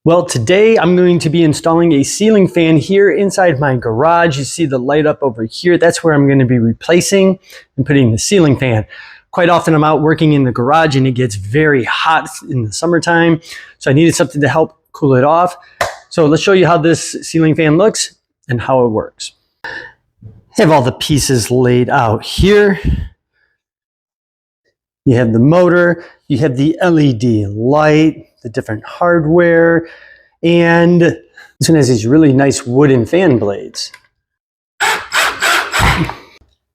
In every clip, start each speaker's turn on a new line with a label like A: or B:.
A: Well, today I'm going to be installing a ceiling fan here inside my garage. You see the light up over here. That's where I'm going to be replacing and putting the ceiling fan. Quite often I'm out working in the garage and it gets very hot in the summertime. So I needed something to help cool it off. So let's show you how this ceiling fan looks and how it works. I have all the pieces laid out here. You have the motor, you have the LED light, the different hardware, and this one has these really nice wooden fan blades.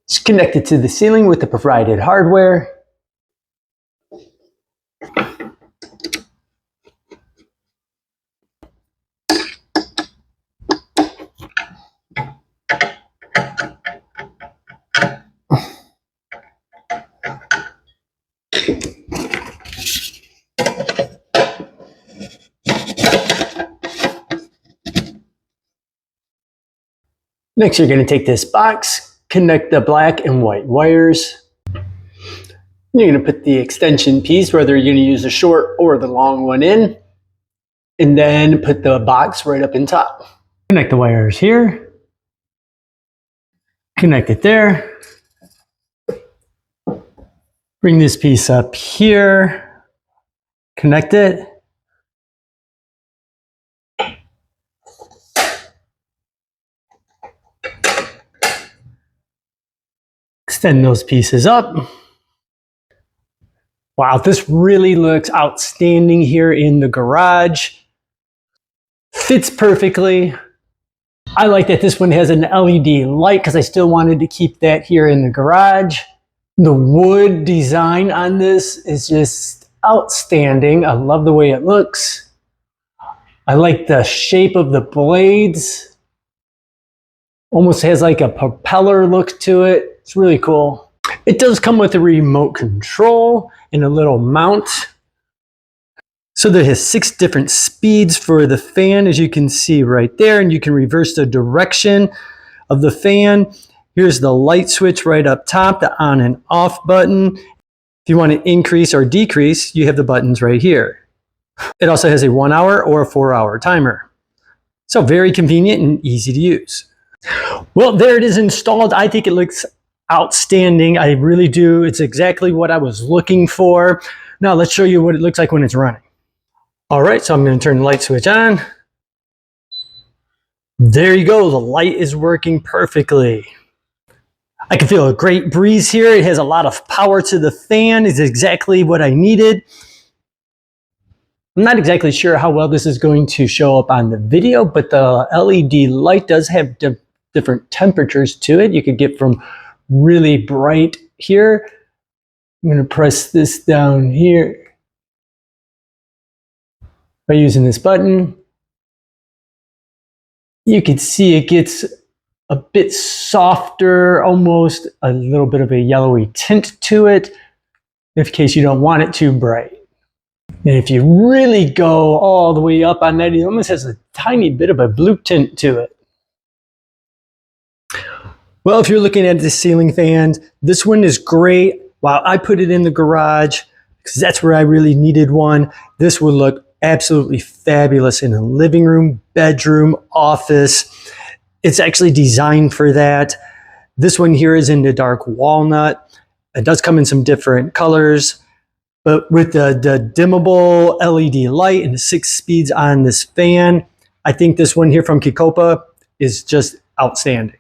A: It's connected to the ceiling with the provided hardware. Next, you're going to take this box, connect the black and white wires. You're going to put the extension piece, whether you're going to use the short or the long one in, and then put the box right up in top. Connect the wires here, connect it there, bring this piece up here, connect it. Extend those pieces up. Wow, this really looks outstanding here in the garage. Fits perfectly. I like that this one has an LED light because I still wanted to keep that here in the garage. The wood design on this is just outstanding. I love the way it looks. I like the shape of the blades. Almost has like a propeller look to it. It's really cool. It does come with a remote control and a little mount. So there has 6 different speeds for the fan, as you can see right there, and you can reverse the direction of the fan. Here's the light switch right up top, the on and off button. If you want to increase or decrease, you have the buttons right here. It also has a 1-hour or a 4-hour timer. So very convenient and easy to use. Well, there it is installed. I think it looks outstanding. I really do. It's exactly what I was looking for. Now let's show you what it looks like when it's running. All right, so I'm going to turn the light switch on. There you go. The light is working perfectly. I can feel a great breeze here. It has a lot of power to the fan. It's exactly what I needed. I'm not exactly sure how well this is going to show up on the video, but the LED light does have different temperatures to it. You could get from really bright here. I'm going to press this down here by using this button. You can see it gets a bit softer, almost a little bit of a yellowy tint to it, in case you don't want it too bright. And if you really go all the way up on that, it almost has a tiny bit of a blue tint to it. Well, if you're looking at the ceiling fan, this one is great. While I put it in the garage, because that's where I really needed one, this would look absolutely fabulous in a living room, bedroom, office. It's actually designed for that. This one here is in the dark walnut. It does come in some different colors, but with the dimmable LED light and the 6 speeds on this fan, I think this one here from Kikopa is just outstanding.